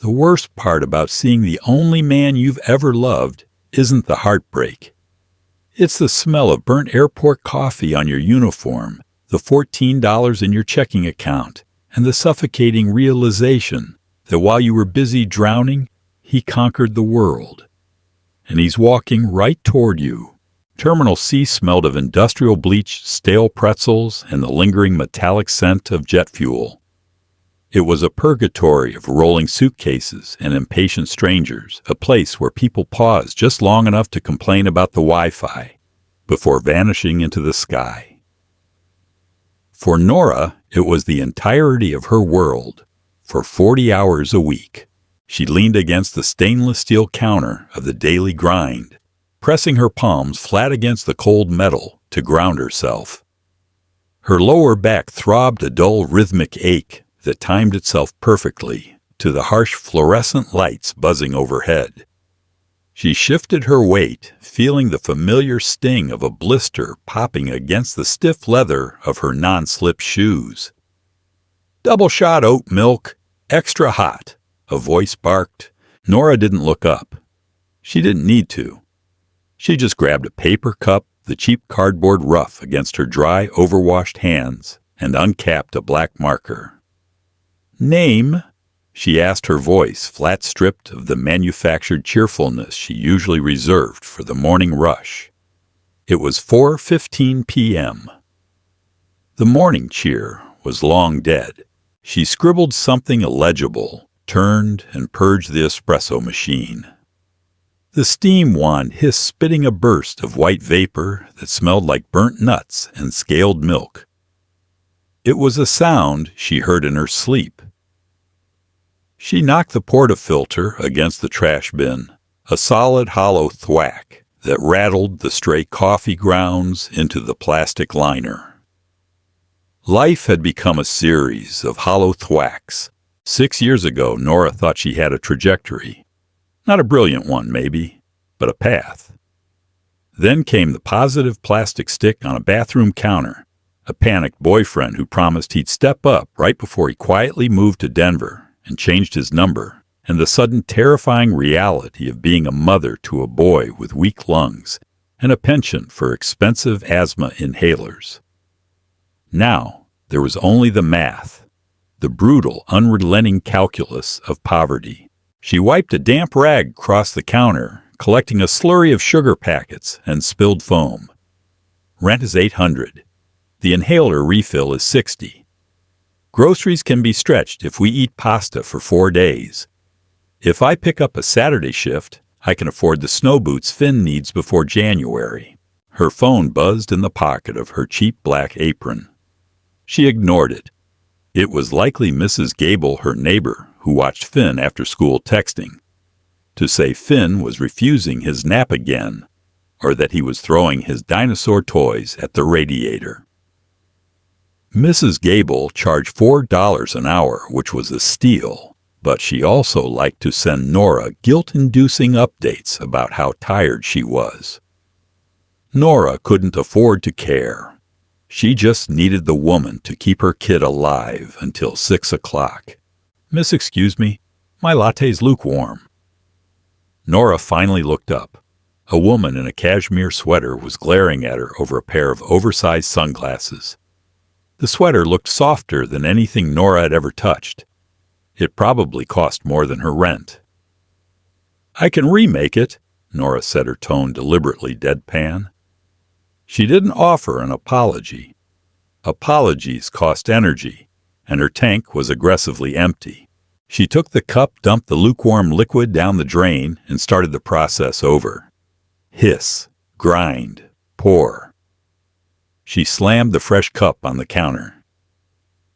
The worst part about seeing the only man you've ever loved isn't the heartbreak. It's the smell of burnt airport coffee on your uniform, the $14 in your checking account, and the suffocating realization that while you were busy drowning, he conquered the world. And he's walking right toward you. Terminal C smelled of industrial bleach, stale pretzels, and the lingering metallic scent of jet fuel. It was a purgatory of rolling suitcases and impatient strangers, a place where people paused just long enough to complain about the Wi-Fi before vanishing into the sky. For Nora, it was the entirety of her world. For 40 hours a week, she leaned against the stainless steel counter of the daily grind, pressing her palms flat against the cold metal to ground herself. Her lower back throbbed a dull rhythmic ache that timed itself perfectly to the harsh fluorescent lights buzzing overhead. She shifted her weight, feeling the familiar sting of a blister popping against the stiff leather of her non-slip shoes. "Double shot oat milk, extra hot," a voice barked. Nora didn't look up. She didn't need to. She just grabbed a paper cup, the cheap cardboard rough against her dry, overwashed hands, and uncapped a black marker. "Name?" she asked, her voice flat-stripped of the manufactured cheerfulness she usually reserved for the morning rush. It was 4:15 p.m. The morning cheer was long dead. She scribbled something illegible, turned and purged the espresso machine. The steam wand hissed, spitting a burst of white vapor that smelled like burnt nuts and scaled milk. It was a sound she heard in her sleep. She knocked the portafilter against the trash bin, a solid hollow thwack that rattled the stray coffee grounds into the plastic liner. Life had become a series of hollow thwacks. 6 years ago, Nora thought she had a trajectory. Not a brilliant one, maybe, but a path. Then came the positive plastic stick on a bathroom counter, a panicked boyfriend who promised he'd step up right before he quietly moved to Denver and changed his number, and the sudden terrifying reality of being a mother to a boy with weak lungs and a penchant for expensive asthma inhalers. Now, there was only the math, the brutal, unrelenting calculus of poverty. She wiped a damp rag across the counter, collecting a slurry of sugar packets and spilled foam. Rent is $800. The inhaler refill is $60. Groceries can be stretched if we eat pasta for 4 days. If I pick up a Saturday shift, I can afford the snow boots Finn needs before January. Her phone buzzed in the pocket of her cheap black apron. She ignored it. It was likely Mrs. Gable, her neighbor, who watched Finn after school texting, to say Finn was refusing his nap again, or that he was throwing his dinosaur toys at the radiator. Mrs. Gable charged $4 an hour, which was a steal, but she also liked to send Nora guilt-inducing updates about how tired she was. Nora couldn't afford to care. She just needed the woman to keep her kid alive until 6 o'clock. "Miss, excuse me, my latte's lukewarm." Nora finally looked up. A woman in a cashmere sweater was glaring at her over a pair of oversized sunglasses. The sweater looked softer than anything Nora had ever touched. It probably cost more than her rent. "I can remake it," Nora said, her tone deliberately deadpan. She didn't offer an apology. Apologies cost energy, and her tank was aggressively empty. She took the cup, dumped the lukewarm liquid down the drain, and started the process over. Hiss, grind, pour. She slammed the fresh cup on the counter.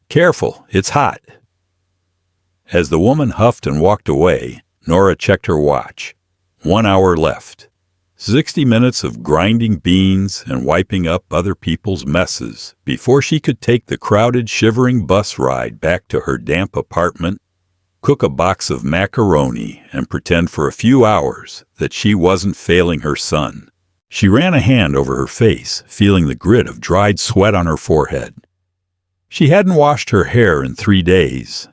"Careful, it's hot." As the woman huffed and walked away, Nora checked her watch. 1 hour left. 60 minutes of grinding beans and wiping up other people's messes before she could take the crowded, shivering bus ride back to her damp apartment, cook a box of macaroni, and pretend for a few hours that she wasn't failing her son. She ran a hand over her face, feeling the grit of dried sweat on her forehead. She hadn't washed her hair in 3 days.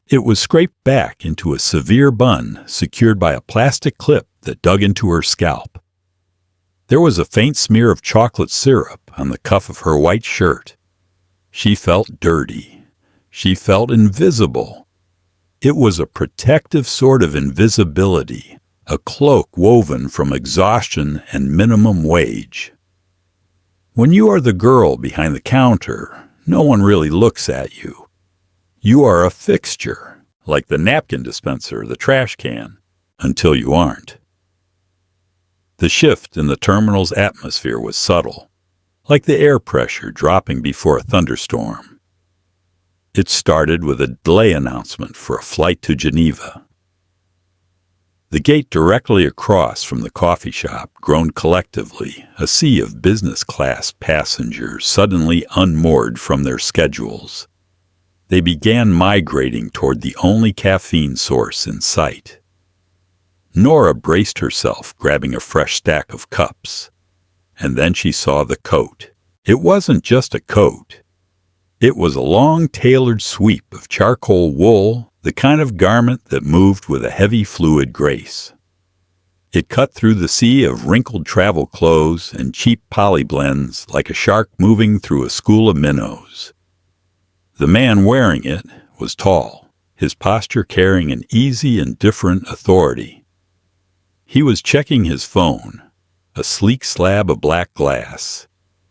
It was scraped back into a severe bun secured by a plastic clip that dug into her scalp. There was a faint smear of chocolate syrup on the cuff of her white shirt. She felt dirty. She felt invisible. It was a protective sort of invisibility, a cloak woven from exhaustion and minimum wage. When you are the girl behind the counter, no one really looks at you. You are a fixture, like the napkin dispenser or the trash can, until you aren't. The shift in the terminal's atmosphere was subtle, like the air pressure dropping before a thunderstorm. It started with a delay announcement for a flight to Geneva. The gate directly across from the coffee shop groaned collectively, a sea of business-class passengers suddenly unmoored from their schedules. They began migrating toward the only caffeine source in sight. Nora braced herself, grabbing a fresh stack of cups. And then she saw the coat. It wasn't just a coat. It was a long, tailored sweep of charcoal wool, the kind of garment that moved with a heavy, fluid grace. It cut through the sea of wrinkled travel clothes and cheap polyblends like a shark moving through a school of minnows. The man wearing it was tall, his posture carrying an easy, indifferent authority. He was checking his phone, a sleek slab of black glass,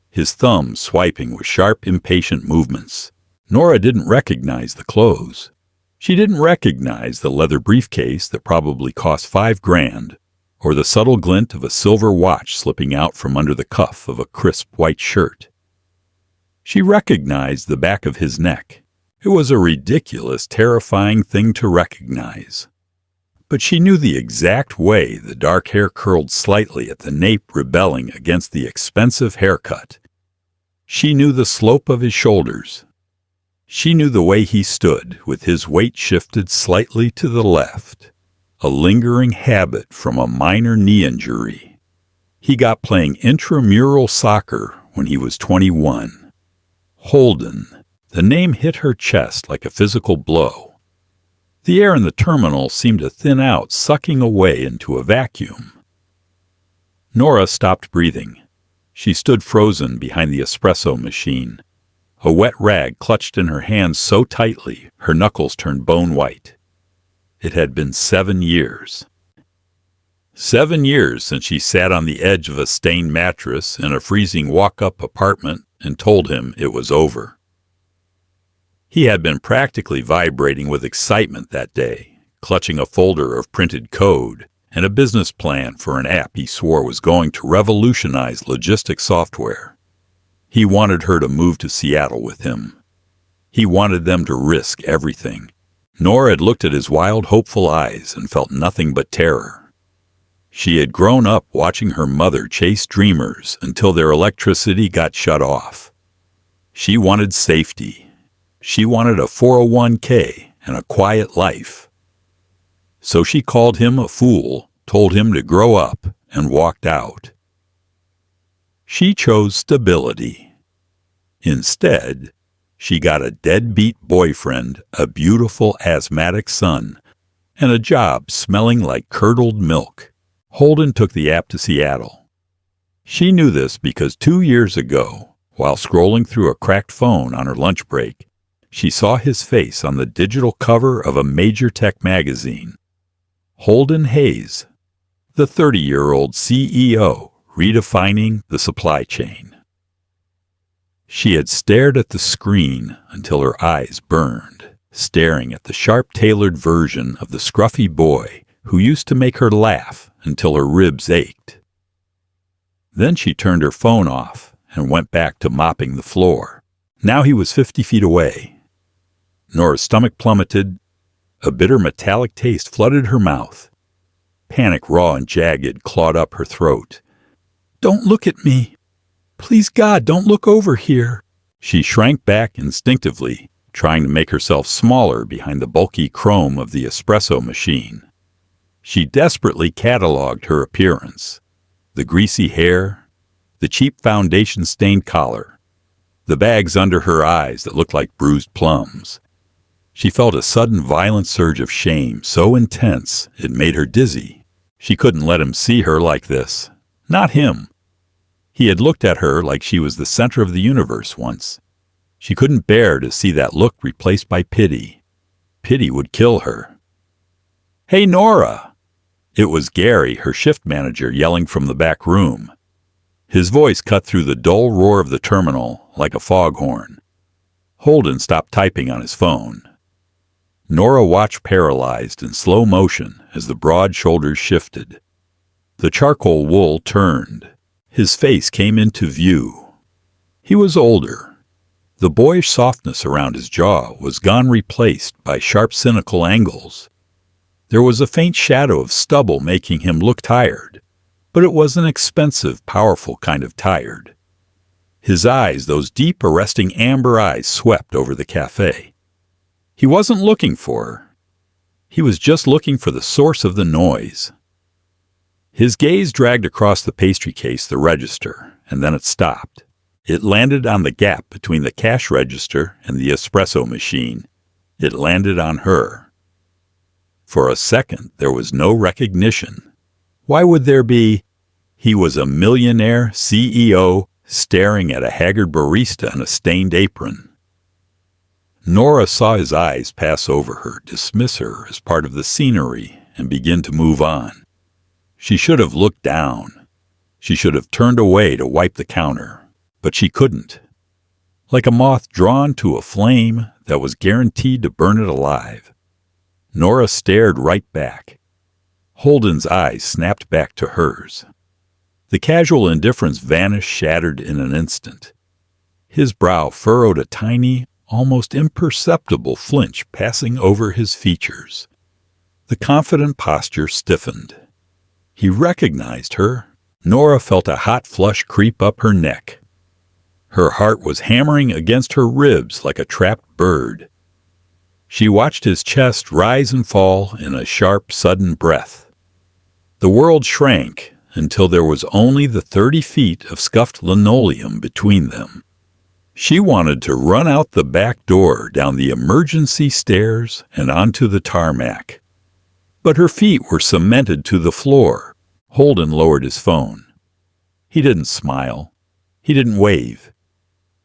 his thumb swiping with sharp, impatient movements. Nora didn't recognize the clothes. She didn't recognize the leather briefcase that probably cost $5,000, or the subtle glint of a silver watch slipping out from under the cuff of a crisp white shirt. She recognized the back of his neck. It was a ridiculous, terrifying thing to recognize. But she knew the exact way the dark hair curled slightly at the nape, rebelling against the expensive haircut. She knew the slope of his shoulders. She knew the way he stood, with his weight shifted slightly to the left, a lingering habit from a minor knee injury. He got playing intramural soccer when he was 21. Holden. The name hit her chest like a physical blow. The air in the terminal seemed to thin out, sucking away into a vacuum. Nora stopped breathing. She stood frozen behind the espresso machine, a wet rag clutched in her hands so tightly her knuckles turned bone white. It had been 7 years. 7 years since she sat on the edge of a stained mattress in a freezing walk-up apartment and told him it was over. He had been practically vibrating with excitement that day, clutching a folder of printed code and a business plan for an app he swore was going to revolutionize logistics software. He wanted her to move to Seattle with him. He wanted them to risk everything. Nora had looked at his wild, hopeful eyes and felt nothing but terror. She had grown up watching her mother chase dreamers until their electricity got shut off. She wanted safety. She wanted a 401k and a quiet life. So she called him a fool, told him to grow up, and walked out. She chose stability. Instead, she got a deadbeat boyfriend, a beautiful asthmatic son, and a job smelling like curdled milk. Holden took the app to Seattle. She knew this because 2 years ago, while scrolling through a cracked phone on her lunch break, she saw his face on the digital cover of a major tech magazine. Holden Hayes, the 30-year-old CEO, redefining the supply chain. She had stared at the screen until her eyes burned, staring at the sharp-tailored version of the scruffy boy who used to make her laugh until her ribs ached. Then she turned her phone off and went back to mopping the floor. Now he was 50 feet away. Nora's stomach plummeted. A bitter metallic taste flooded her mouth. Panic, raw and jagged, clawed up her throat. "Don't look at me. Please, God, don't look over here." She shrank back instinctively, trying to make herself smaller behind the bulky chrome of the espresso machine. She desperately cataloged her appearance. The greasy hair, the cheap foundation-stained collar, the bags under her eyes that looked like bruised plums. She felt a sudden violent surge of shame, so intense it made her dizzy. She couldn't let him see her like this. Not him. He had looked at her like she was the center of the universe once. She couldn't bear to see that look replaced by pity. Pity would kill her. "Hey, Nora!" It was Gary, her shift manager, yelling from the back room. His voice cut through the dull roar of the terminal like a foghorn. Holden stopped typing on his phone. Nora watched paralyzed in slow motion as the broad shoulders shifted. The charcoal wool turned. His face came into view. He was older. The boyish softness around his jaw was gone, replaced by sharp, cynical angles. There was a faint shadow of stubble making him look tired, but it was an expensive, powerful kind of tired. His eyes, those deep, arresting amber eyes, swept over the cafe. He wasn't looking for her. He was just looking for the source of the noise. His gaze dragged across the pastry case, the register, and then it stopped. It landed on the gap between the cash register and the espresso machine. It landed on her. For a second, there was no recognition. Why would there be? He was a millionaire CEO staring at a haggard barista in a stained apron. Nora saw his eyes pass over her, dismiss her as part of the scenery, and begin to move on. She should have looked down. She should have turned away to wipe the counter, but she couldn't. Like a moth drawn to a flame that was guaranteed to burn it alive, Nora stared right back. Holden's eyes snapped back to hers. The casual indifference vanished, shattered in an instant. His brow furrowed a tiny, almost imperceptible flinch passing over his features. The confident posture stiffened. He recognized her. Nora felt a hot flush creep up her neck. Her heart was hammering against her ribs like a trapped bird. She watched his chest rise and fall in a sharp, sudden breath. The world shrank until there was only the 30 feet of scuffed linoleum between them. She wanted to run out the back door, down the emergency stairs, and onto the tarmac. But her feet were cemented to the floor. Holden lowered his phone. He didn't smile. He didn't wave.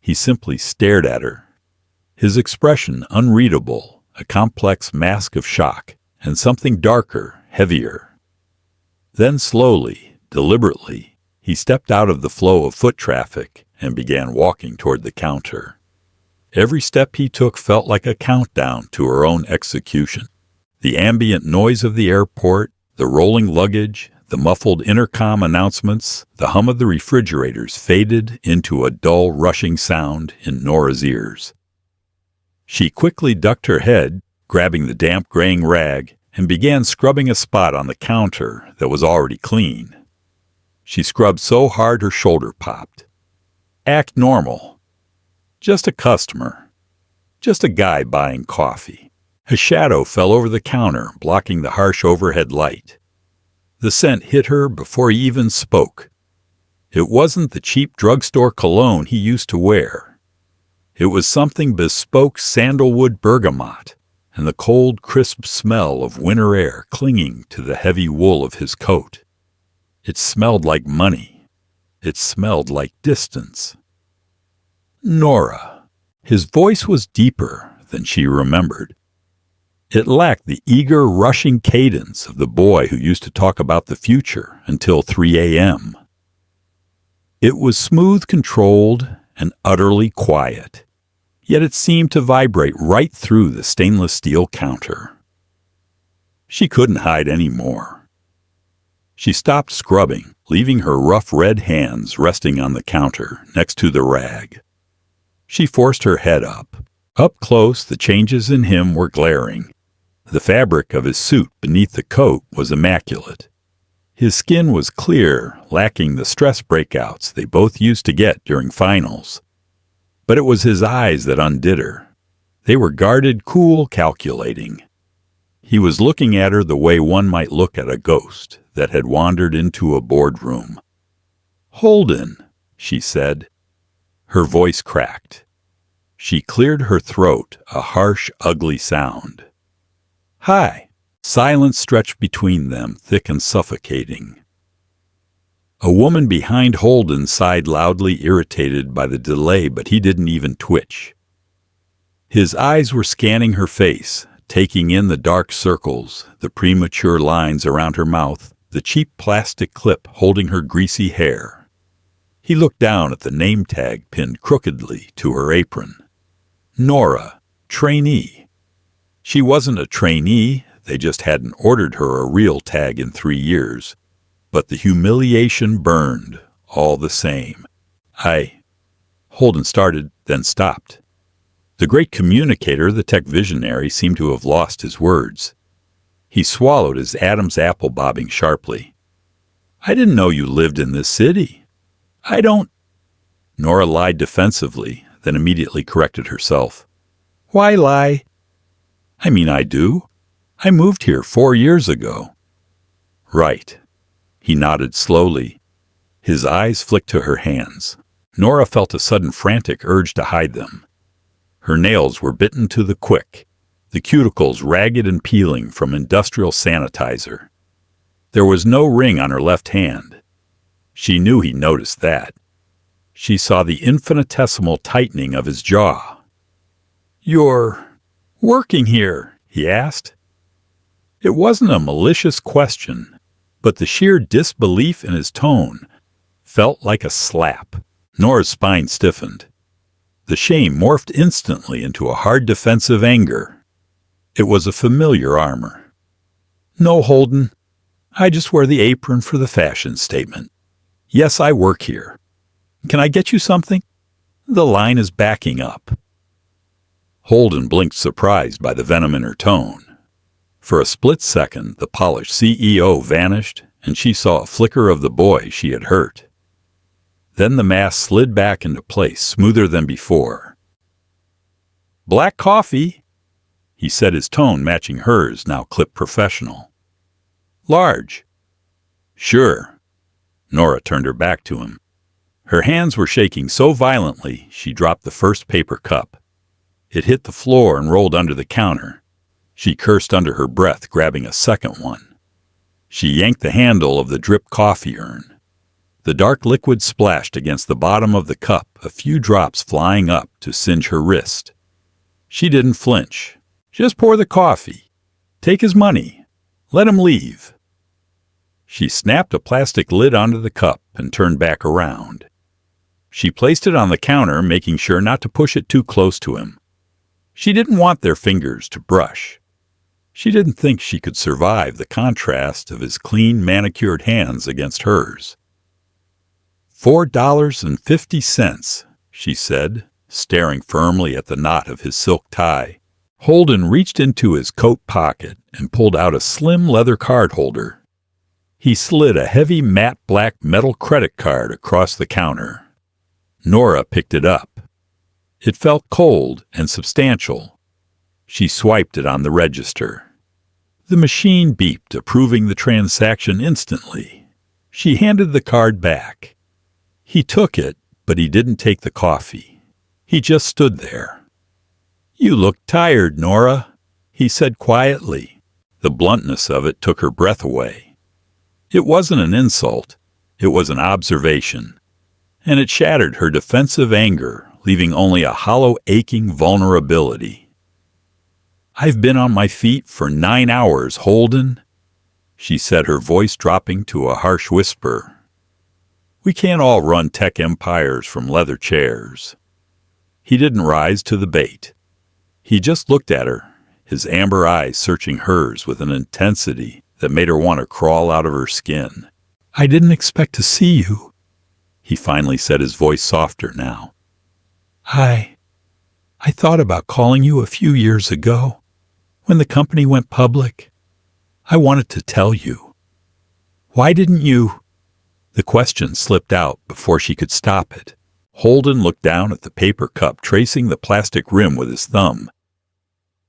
He simply stared at her. His expression unreadable, a complex mask of shock, and something darker, heavier. Then slowly, deliberately, he stepped out of the flow of foot traffic and began walking toward the counter. Every step he took felt like a countdown to her own execution. The ambient noise of the airport, the rolling luggage, the muffled intercom announcements, the hum of the refrigerators faded into a dull, rushing sound in Nora's ears. She quickly ducked her head, grabbing the damp, graying rag, and began scrubbing a spot on the counter that was already clean. She scrubbed so hard her shoulder popped. Act normal. Just a customer. Just a guy buying coffee. A shadow fell over the counter, blocking the harsh overhead light. The scent hit her before he even spoke. It wasn't the cheap drugstore cologne he used to wear. It was something bespoke sandalwood bergamot, and the cold, crisp smell of winter air clinging to the heavy wool of his coat. It smelled like money. It smelled like distance. Nora. His voice was deeper than she remembered. It lacked the eager, rushing cadence of the boy who used to talk about the future until 3 a.m. It was smooth, controlled, and utterly quiet, yet it seemed to vibrate right through the stainless steel counter. She couldn't hide any more. She stopped scrubbing, leaving her rough red hands resting on the counter next to the rag. She forced her head up. Up close, the changes in him were glaring. The fabric of his suit beneath the coat was immaculate. His skin was clear, lacking the stress breakouts they both used to get during finals. But it was his eyes that undid her. They were guarded, cool, calculating. He was looking at her the way one might look at a ghost that had wandered into a boardroom. "Holden," she said. Her voice cracked. She cleared her throat, a harsh, ugly sound. "Hi." Silence stretched between them, thick and suffocating. A woman behind Holden sighed loudly, irritated by the delay, but he didn't even twitch. His eyes were scanning her face, taking in the dark circles, the premature lines around her mouth, the cheap plastic clip holding her greasy hair. He looked down at the name tag pinned crookedly to her apron. Nora, trainee. She wasn't a trainee, they just hadn't ordered her a real tag in 3 years. But the humiliation burned, all the same. Holden started, then stopped. The great communicator, the tech visionary, seemed to have lost his words. He swallowed his Adam's apple, bobbing sharply. "I didn't know you lived in this city. I don't—" Nora lied defensively, then immediately corrected herself. "Why lie?" "I mean, I do. I moved here 4 years ago." "Right." He nodded slowly. His eyes flicked to her hands. Nora felt a sudden frantic urge to hide them. Her nails were bitten to the quick, the cuticles ragged and peeling from industrial sanitizer. There was no ring on her left hand. She knew he noticed that. She saw the infinitesimal tightening of his jaw. "You're working here?" he asked. It wasn't a malicious question, but the sheer disbelief in his tone felt like a slap. Nora's spine stiffened. The shame morphed instantly into a hard defensive anger. It was a familiar armor. "No, Holden. I just wear the apron for the fashion statement. Yes, I work here. Can I get you something? The line is backing up." Holden blinked, surprised by the venom in her tone. For a split second, the polished CEO vanished, and she saw a flicker of the boy she had hurt. Then the mask slid back into place, smoother than before. "Black coffee," he said, his tone matching hers, now clipped professional. "Large." "Sure." Nora turned her back to him. Her hands were shaking so violently she dropped the first paper cup. It hit the floor and rolled under the counter. She cursed under her breath, grabbing a second one. She yanked the handle of the drip coffee urn. The dark liquid splashed against the bottom of the cup, a few drops flying up to singe her wrist. She didn't flinch. "Just pour the coffee. Take his money. Let him leave." She snapped a plastic lid onto the cup and turned back around. She placed it on the counter, making sure not to push it too close to him. She didn't want their fingers to brush. She didn't think she could survive the contrast of his clean, manicured hands against hers. $4.50, she said, staring firmly at the knot of his silk tie. Holden reached into his coat pocket and pulled out a slim leather card holder. He slid a heavy matte black metal credit card across the counter. Nora picked it up. It felt cold and substantial. She swiped it on the register. The machine beeped, approving the transaction instantly. She handed the card back. He took it, but he didn't take the coffee. He just stood there. "You look tired, Nora," he said quietly. The bluntness of it took her breath away. It wasn't an insult. It was an observation. And it shattered her defensive anger, leaving only a hollow, aching vulnerability. "I've been on my feet for 9 hours, Holden," she said, her voice dropping to a harsh whisper. "We can't all run tech empires from leather chairs." He didn't rise to the bait. He just looked at her, his amber eyes searching hers with an intensity that made her want to crawl out of her skin. "I didn't expect to see you," he finally said, his voice softer now. I thought about calling you a few years ago, when the company went public. I wanted to tell you. Why didn't you?" The question slipped out before she could stop it. Holden looked down at the paper cup, tracing the plastic rim with his thumb.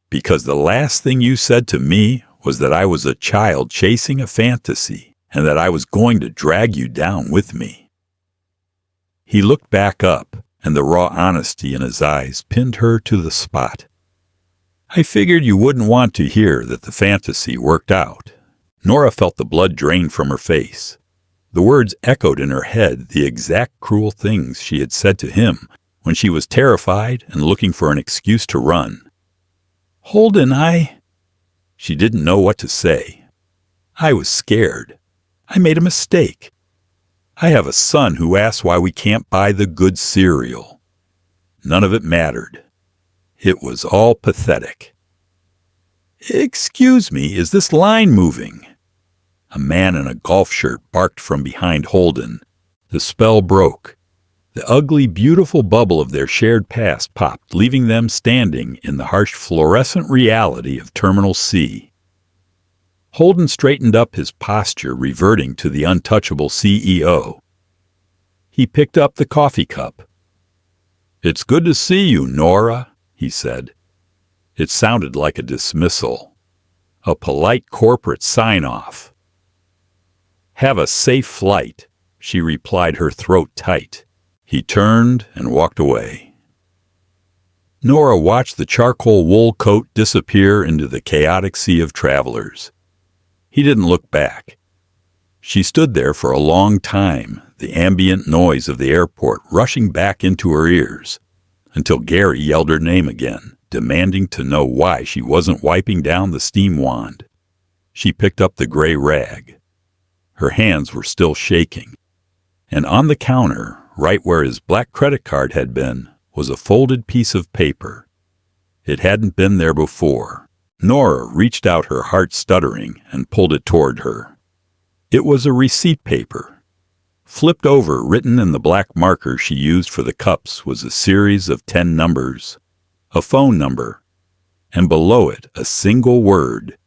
"Because the last thing you said to me was that I was a child chasing a fantasy, and that I was going to drag you down with me." He looked back up, and the raw honesty in his eyes pinned her to the spot. "I figured you wouldn't want to hear that the fantasy worked out." Nora felt the blood drain from her face. The words echoed in her head the exact cruel things she had said to him when she was terrified and looking for an excuse to run. "Holden, She didn't know what to say. "I was scared. I made a mistake. I have a son who asks why we can't buy the good cereal." None of it mattered. It was all pathetic. "Excuse me, is this line moving?" A man in a golf shirt barked from behind Holden. The spell broke. The ugly, beautiful bubble of their shared past popped, leaving them standing in the harsh fluorescent reality of Terminal C. Holden straightened up his posture, reverting to the untouchable CEO. He picked up the coffee cup. "It's good to see you, Nora," he said. It sounded like a dismissal, a polite corporate sign-off. "Have a safe flight," she replied, her throat tight. He turned and walked away. Nora watched the charcoal wool coat disappear into the chaotic sea of travelers. He didn't look back. She stood there for a long time, the ambient noise of the airport rushing back into her ears, until Gary yelled her name again, demanding to know why she wasn't wiping down the steam wand. She picked up the gray rag. Her hands were still shaking, and on the counter, right where his black credit card had been, was a folded piece of paper. It hadn't been there before. Nora reached out, her heart stuttering, and pulled it toward her. It was a receipt paper. Flipped over, written in the black marker she used for the cups, was a series of 10 numbers, a phone number, and below it a single word,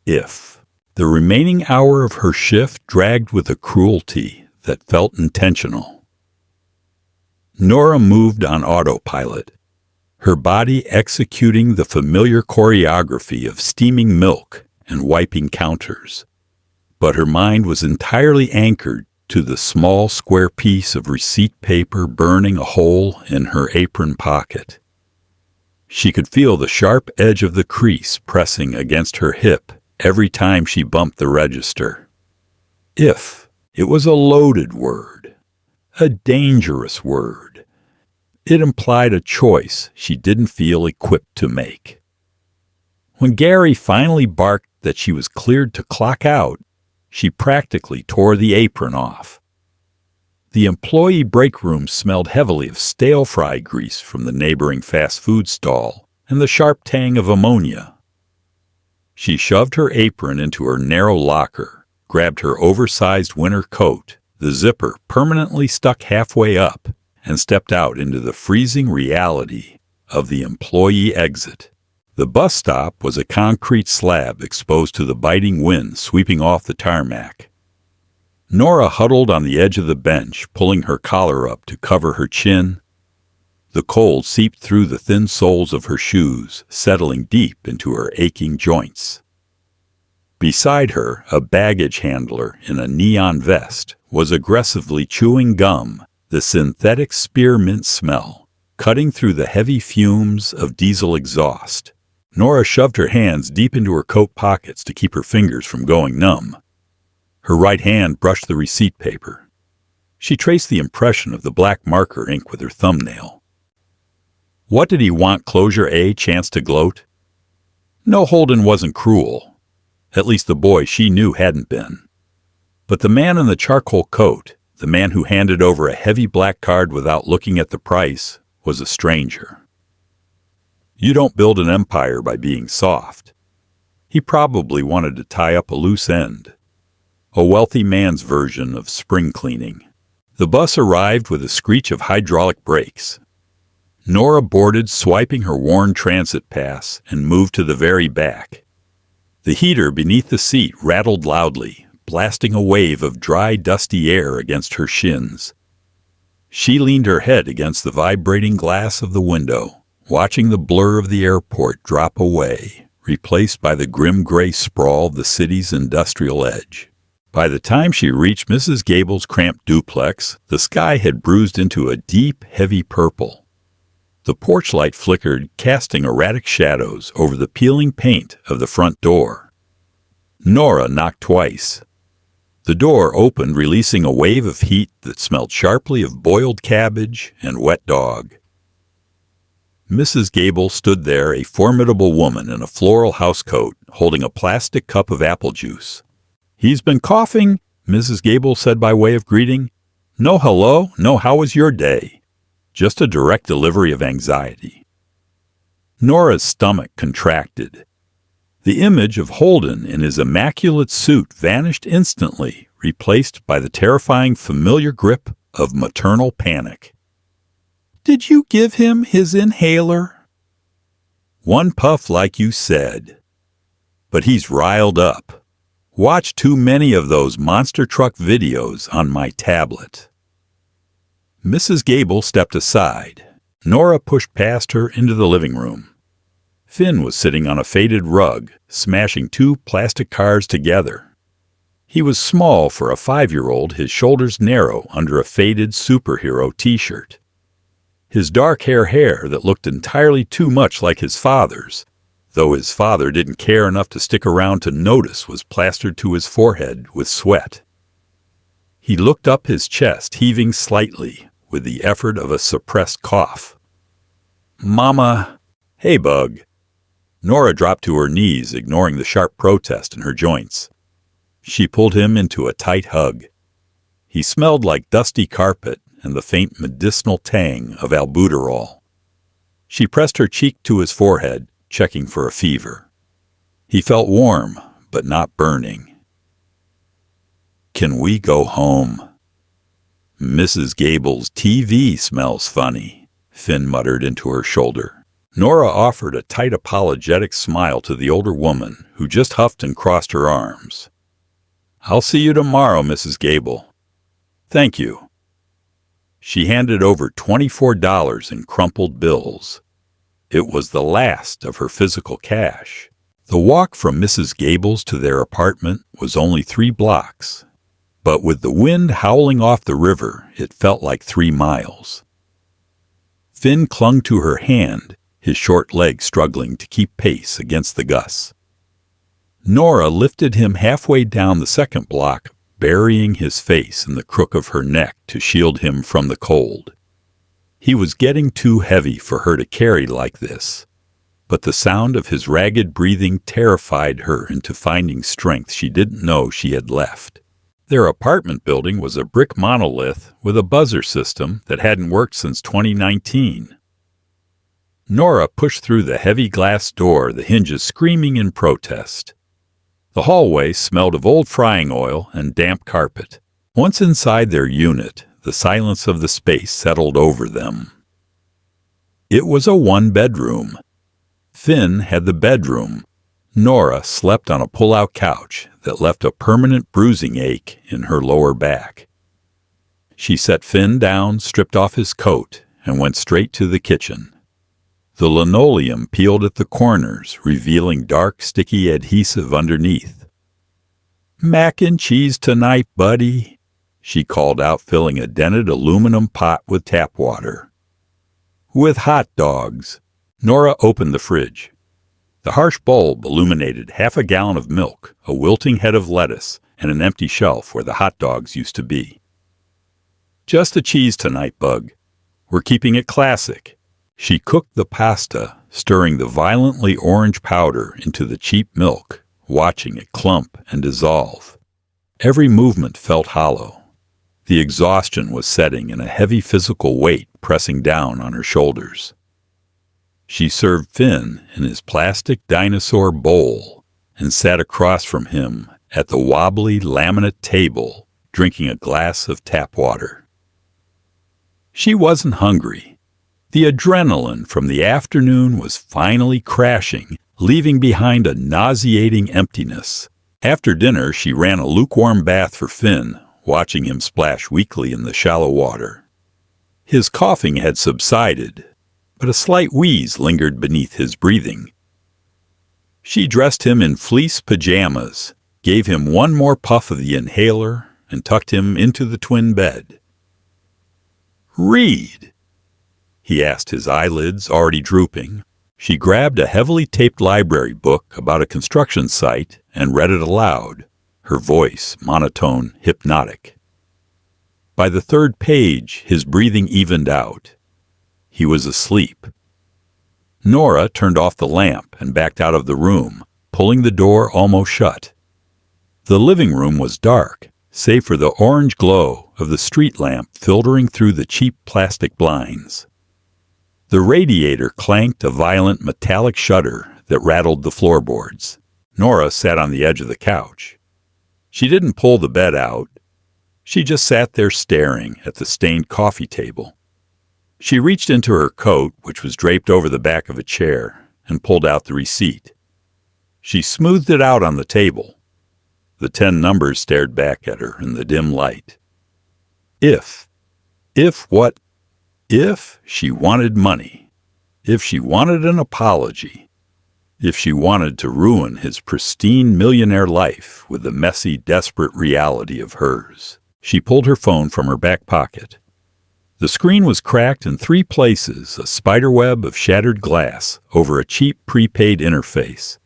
"if." The remaining hour of her shift dragged with a cruelty that felt intentional. Nora moved on autopilot, her body executing the familiar choreography of steaming milk and wiping counters. But her mind was entirely anchored to the small square piece of receipt paper burning a hole in her apron pocket. She could feel the sharp edge of the crease pressing against her hip every time she bumped the register. If. It was a loaded word, a dangerous word. It implied a choice she didn't feel equipped to make. When Gary finally barked that she was cleared to clock out, she practically tore the apron off. The employee break room smelled heavily of stale fry grease from the neighboring fast food stall and the sharp tang of ammonia. She shoved her apron into her narrow locker, grabbed her oversized winter coat, the zipper permanently stuck halfway up, and stepped out into the freezing reality of the employee exit. The bus stop was a concrete slab exposed to the biting wind sweeping off the tarmac. Nora huddled on the edge of the bench, pulling her collar up to cover her chin. The cold seeped through the thin soles of her shoes, settling deep into her aching joints. Beside her, a baggage handler in a neon vest was aggressively chewing gum, the synthetic spearmint smell cutting through the heavy fumes of diesel exhaust. Nora shoved her hands deep into her coat pockets to keep her fingers from going numb. Her right hand brushed the receipt paper. She traced the impression of the black marker ink with her thumbnail. What did he want Closure A chance to gloat? No, Holden wasn't cruel. At least the boy she knew hadn't been. But the man in the charcoal coat, the man who handed over a heavy black card without looking at the price, was a stranger. You don't build an empire by being soft. He probably wanted to tie up a loose end. A wealthy man's version of spring cleaning. The bus arrived with a screech of hydraulic brakes. Nora boarded, swiping her worn transit pass, and moved to the very back. The heater beneath the seat rattled loudly, blasting a wave of dry, dusty air against her shins. She leaned her head against the vibrating glass of the window, watching the blur of the airport drop away, replaced by the grim gray sprawl of the city's industrial edge. By the time she reached Mrs. Gable's cramped duplex, the sky had bruised into a deep, heavy purple. The porch light flickered, casting erratic shadows over the peeling paint of the front door. Nora knocked twice. The door opened, releasing a wave of heat that smelled sharply of boiled cabbage and wet dog. Mrs. Gable stood there, a formidable woman in a floral housecoat, holding a plastic cup of apple juice. "He's been coughing," Mrs. Gable said by way of greeting. "No hello, no how was your day? Just a direct delivery of anxiety." Nora's stomach contracted. The image of Holden in his immaculate suit vanished instantly, replaced by the terrifying familiar grip of maternal panic. "Did you give him his inhaler?" "One puff like you said. But he's riled up. Watched too many of those monster truck videos on my tablet." Mrs. Gable stepped aside. Nora pushed past her into the living room. Finn was sitting on a faded rug, smashing two plastic cars together. He was small for a 5-year-old, his shoulders narrow under a faded superhero t-shirt. His dark hair that looked entirely too much like his father's, though his father didn't care enough to stick around to notice, was plastered to his forehead with sweat. He looked up, his chest heaving slightly with the effort of a suppressed cough. "Mama." "Hey, Bug." Nora dropped to her knees, ignoring the sharp protest in her joints. She pulled him into a tight hug. He smelled like dusty carpet and the faint medicinal tang of albuterol. She pressed her cheek to his forehead, checking for a fever. He felt warm, but not burning. "Can we go home?" "Mrs. Gable's TV smells funny," Finn muttered into her shoulder. Nora offered a tight apologetic smile to the older woman, who just huffed and crossed her arms. "I'll see you tomorrow, Mrs. Gable." "Thank you." She handed over $24 in crumpled bills. It was the last of her physical cash. The walk from Mrs. Gable's to their apartment was only 3 blocks, but with the wind howling off the river, it felt like 3 miles. Finn clung to her hand, his short legs struggling to keep pace against the gusts. Nora lifted him halfway down the 2nd block, burying his face in the crook of her neck to shield him from the cold. He was getting too heavy for her to carry like this, but the sound of his ragged breathing terrified her into finding strength she didn't know she had left. Their apartment building was a brick monolith with a buzzer system that hadn't worked since 2019. Nora pushed through the heavy glass door, the hinges screaming in protest. The hallway smelled of old frying oil and damp carpet. Once inside their unit, the silence of the space settled over them. It was a 1-bedroom. Finn had the bedroom. Nora slept on a pull-out couch that left a permanent bruising ache in her lower back. She set Finn down, stripped off his coat, and went straight to the kitchen. The linoleum peeled at the corners, revealing dark, sticky adhesive underneath. "Mac and cheese tonight, buddy," she called out, filling a dented aluminum pot with tap water. "With hot dogs." Nora opened the fridge. The harsh bulb illuminated half a gallon of milk, a wilting head of lettuce, and an empty shelf where the hot dogs used to be. "Just the cheese tonight, Bug. We're keeping it classic." She cooked the pasta, stirring the violently orange powder into the cheap milk, watching it clump and dissolve. Every movement felt hollow. The exhaustion was setting and a heavy physical weight pressing down on her shoulders. She served Finn in his plastic dinosaur bowl and sat across from him at the wobbly laminate table, drinking a glass of tap water. She wasn't hungry. The adrenaline from the afternoon was finally crashing, leaving behind a nauseating emptiness. After dinner, she ran a lukewarm bath for Finn, watching him splash weakly in the shallow water. His coughing had subsided, but a slight wheeze lingered beneath his breathing. She dressed him in fleece pajamas, gave him one more puff of the inhaler, and tucked him into the twin bed. "Read," he asked, his eyelids already drooping. She grabbed a heavily taped library book about a construction site and read it aloud, her voice monotone, hypnotic. By the third page, his breathing evened out. He was asleep. Nora turned off the lamp and backed out of the room, pulling the door almost shut. The living room was dark, save for the orange glow of the street lamp filtering through the cheap plastic blinds. The radiator clanked a violent metallic shudder that rattled the floorboards. Nora sat on the edge of the couch. She didn't pull the bed out. She just sat there staring at the stained coffee table. She reached into her coat, which was draped over the back of a chair, and pulled out the receipt. She smoothed it out on the table. The 10 numbers stared back at her in the dim light. If what? If she wanted money. If she wanted an apology. If she wanted to ruin his pristine millionaire life with the messy, desperate reality of hers. She pulled her phone from her back pocket. The screen was cracked in 3 places, a spiderweb of shattered glass over a cheap prepaid interface.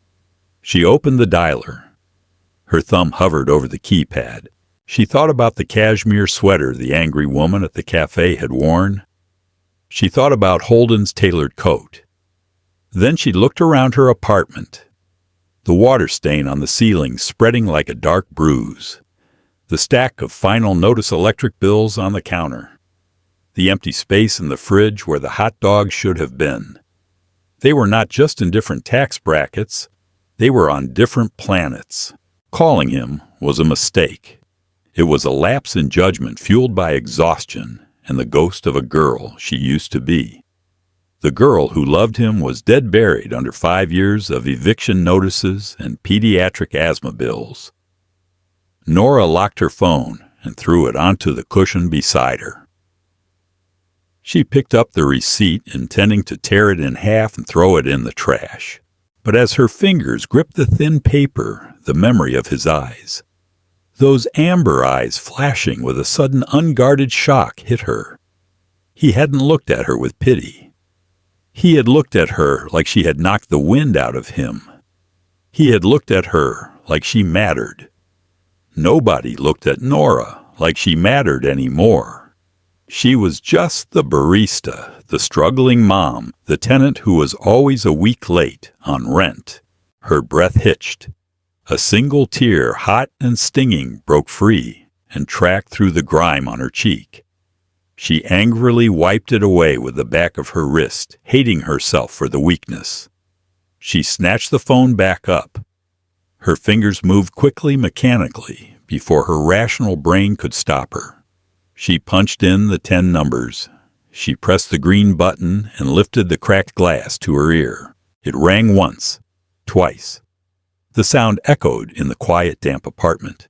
She opened the dialer. Her thumb hovered over the keypad. She thought about the cashmere sweater the angry woman at the cafe had worn. She thought about Holden's tailored coat. Then she looked around her apartment, the water stain on the ceiling spreading like a dark bruise, the stack of final notice electric bills on the counter, the empty space in the fridge where the hot dogs should have been. They were not just in different tax brackets, they were on different planets. Calling him was a mistake. It was a lapse in judgment fueled by exhaustion and the ghost of a girl she used to be. The girl who loved him was dead buried under 5 years of eviction notices and pediatric asthma bills. Nora locked her phone and threw it onto the cushion beside her. She picked up the receipt, intending to tear it in half and throw it in the trash. But as her fingers gripped the thin paper, the memory of his eyes, those amber eyes flashing with a sudden unguarded shock, hit her. He hadn't looked at her with pity. He had looked at her like she had knocked the wind out of him. He had looked at her like she mattered. Nobody looked at Nora like she mattered anymore. She was just the barista, the struggling mom, the tenant who was always a week late on rent. Her breath hitched. A single tear, hot and stinging, broke free and tracked through the grime on her cheek. She angrily wiped it away with the back of her wrist, hating herself for the weakness. She snatched the phone back up. Her fingers moved quickly, mechanically, before her rational brain could stop her. She punched in the 10 numbers. She pressed the green button and lifted the cracked glass to her ear. It rang once, twice. The sound echoed in the quiet, damp apartment.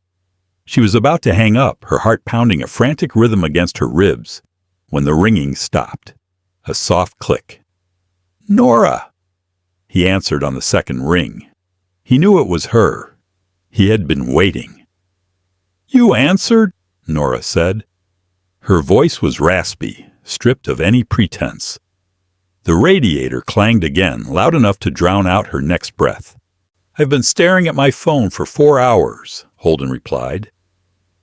She was about to hang up, her heart pounding a frantic rhythm against her ribs, when the ringing stopped. A soft click. "Nora!" He answered on the second ring. He knew it was her. He had been waiting. "You answered?" Nora said. Her voice was raspy, stripped of any pretense. The radiator clanged again, loud enough to drown out her next breath. "I've been staring at my phone for 4 hours, Holden replied.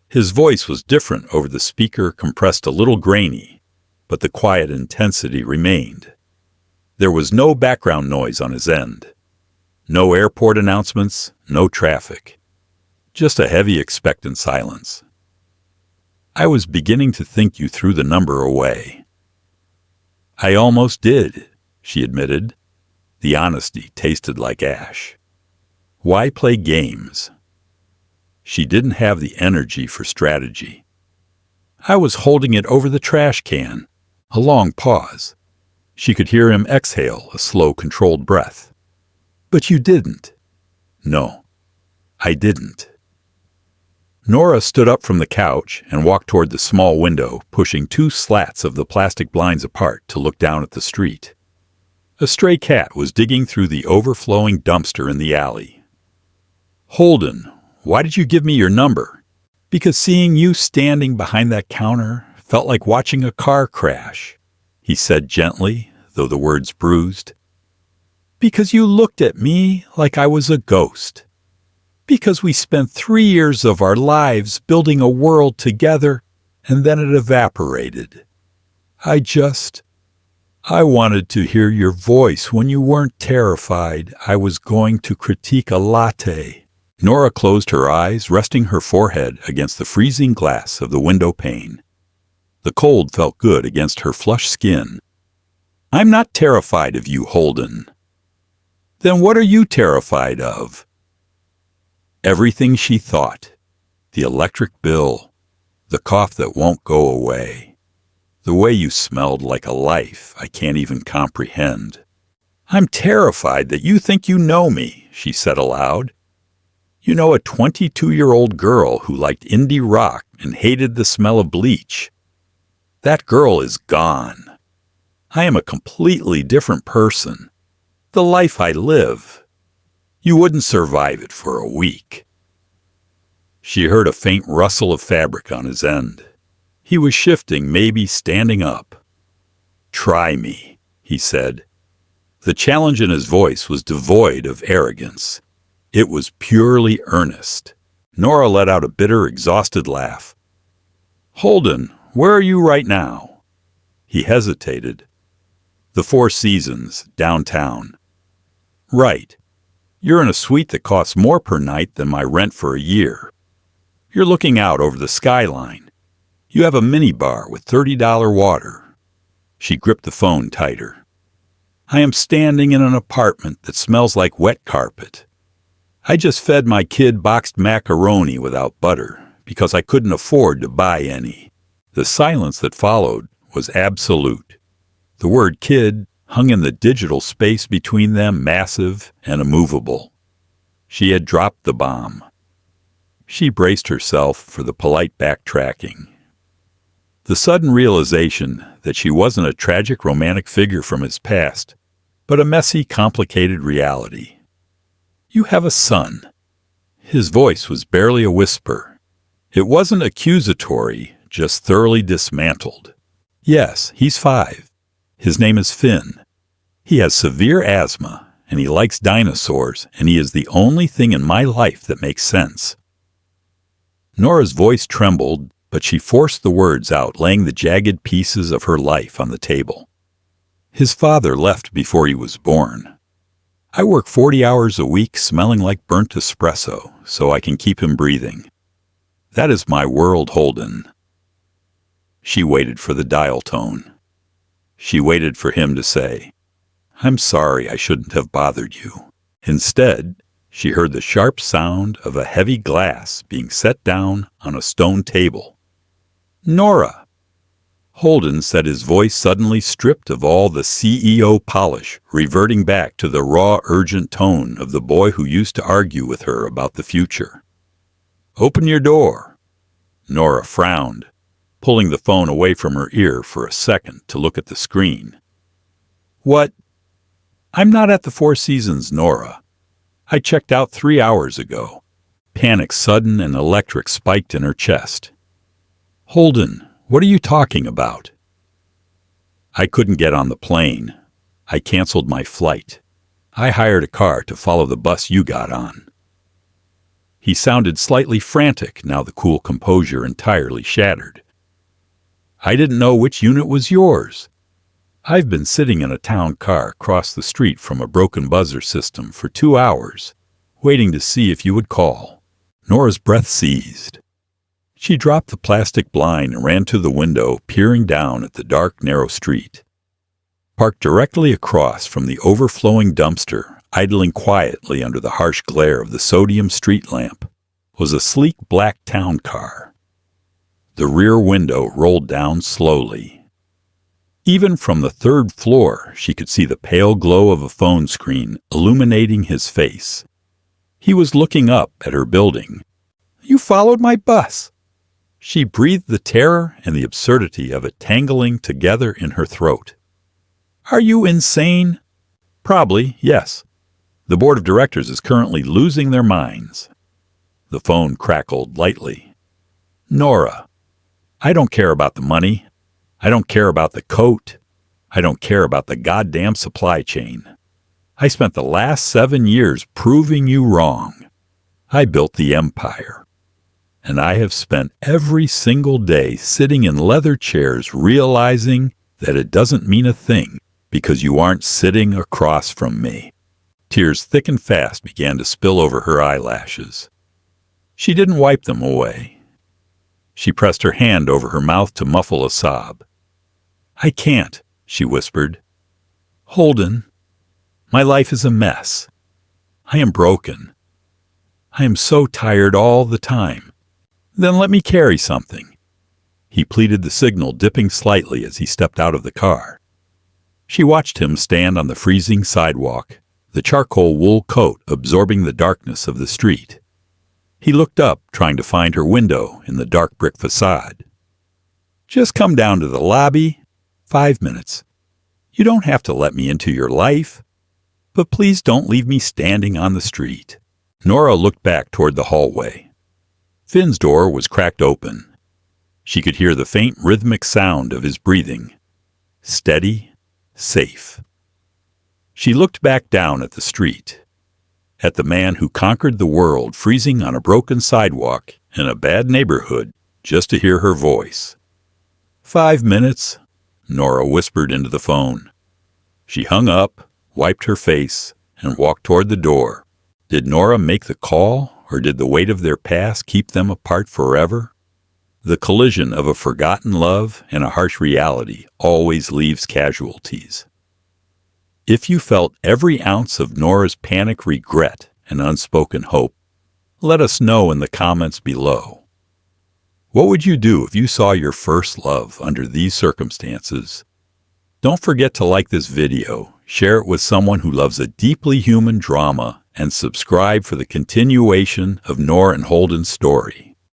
His voice was different over the speaker, compressed a little grainy, but the quiet intensity remained. There was no background noise on his end. No airport announcements, no traffic. Just a heavy, expectant silence. "I was beginning to think you threw the number away." "I almost did," she admitted. The honesty tasted like ash. Why play games? She didn't have the energy for strategy. "I was holding it over the trash can." A long pause. She could hear him exhale a slow, controlled breath. "But you didn't." "No, I didn't." Nora stood up from the couch and walked toward the small window, pushing 2 slats of the plastic blinds apart to look down at the street. A stray cat was digging through the overflowing dumpster in the alley. Holden Why did you give me your number? Because seeing you standing behind that counter felt like watching a car crash, he said gently, though the words bruised. Because you looked at me like I was a ghost. Because we spent 3 years of our lives building a world together, and then it evaporated. I wanted to hear your voice when you weren't terrified I was going to critique a latte. Nora closed her eyes, resting her forehead against the freezing glass of the window pane. The cold felt good against her flushed skin. I'm not terrified of you, Holden. Then what are you terrified of? Everything she thought. The electric bill. The cough that won't go away. The way you smelled like a life I can't even comprehend. I'm terrified that you think you know me, she said aloud. You know a 22-year-old girl who liked indie rock and hated the smell of bleach. That girl is gone. I am a completely different person. The life I live. You wouldn't survive it for a week. She heard a faint rustle of fabric on his end. He was shifting, maybe standing up. Try me, he said. The challenge in his voice was devoid of arrogance. It was purely earnest. Nora let out a bitter, exhausted laugh. Holden, where are you right now? He hesitated. The Four Seasons, downtown. Right. You're in a suite that costs more per night than my rent for a year. You're looking out over the skyline. You have a minibar with $30 water. She gripped the phone tighter. I am standing in an apartment that smells like wet carpet. I just fed my kid boxed macaroni without butter because I couldn't afford to buy any. The silence that followed was absolute. The word kid hung in the digital space between them, massive and immovable. She had dropped the bomb. She braced herself for the polite backtracking. The sudden realization that she wasn't a tragic romantic figure from his past, but a messy, complicated reality. You have a son. His voice was barely a whisper. It wasn't accusatory, just thoroughly dismantled. Yes, he's 5. His name is Finn. He has severe asthma, and he likes dinosaurs, and he is the only thing in my life that makes sense. Nora's voice trembled, but she forced the words out, laying the jagged pieces of her life on the table. His father left before he was born. I work 40 hours a week smelling like burnt espresso so I can keep him breathing. That is my world, Holden. She waited for the dial tone. She waited for him to say, I'm sorry I shouldn't have bothered you. Instead, she heard the sharp sound of a heavy glass being set down on a stone table. Nora! Holden said, his voice suddenly stripped of all the CEO polish, reverting back to the raw, urgent tone of the boy who used to argue with her about the future. Open your door. Nora frowned, pulling the phone away from her ear for a second to look at the screen. What? I'm not at the Four Seasons, Nora. I checked out 3 hours ago. Panic sudden and electric spiked in her chest. Holden, what are you talking about? I couldn't get on the plane. I canceled my flight. I hired a car to follow the bus you got on. He sounded slightly frantic, now the cool composure entirely shattered. I didn't know which unit was yours. I've been sitting in a town car across the street from a broken buzzer system for 2 hours, waiting to see if you would call. Nora's breath seized. She dropped the plastic blind and ran to the window, peering down at the dark, narrow street. Parked directly across from the overflowing dumpster, idling quietly under the harsh glare of the sodium street lamp, was a sleek black town car. The rear window rolled down slowly. Even from the 3rd floor, she could see the pale glow of a phone screen illuminating his face. He was looking up at her building. You followed my bus. She breathed the terror and the absurdity of it tangling together in her throat. Are you insane? Probably, yes. The board of directors is currently losing their minds. The phone crackled lightly. Nora, I don't care about the money. I don't care about the coat. I don't care about the goddamn supply chain. I spent the last 7 years proving you wrong. I built the empire. And I have spent every single day sitting in leather chairs realizing that it doesn't mean a thing because you aren't sitting across from me. Tears thick and fast began to spill over her eyelashes. She didn't wipe them away. She pressed her hand over her mouth to muffle a sob. I can't, she whispered. Holden, my life is a mess. I am broken. I am so tired all the time. Then let me carry something. He pleaded the signal, dipping slightly as he stepped out of the car. She watched him stand on the freezing sidewalk, the charcoal wool coat absorbing the darkness of the street. He looked up, trying to find her window in the dark brick facade. Just come down to the lobby. 5 minutes. You don't have to let me into your life. But please don't leave me standing on the street. Nora looked back toward the hallway. Finn's door was cracked open. She could hear the faint rhythmic sound of his breathing. Steady, safe. She looked back down at the street, at the man who conquered the world freezing on a broken sidewalk in a bad neighborhood just to hear her voice. 5 minutes, Nora whispered into the phone. She hung up, wiped her face, and walked toward the door. Did Nora make the call, or did the weight of their past keep them apart forever? The collision of a forgotten love and a harsh reality always leaves casualties. If you felt every ounce of Nora's panic regret and unspoken hope, let us know in the comments below. What would you do if you saw your first love under these circumstances? Don't forget to like this video, share it with someone who loves a deeply human drama, and subscribe for the continuation of Nora and Holden's story.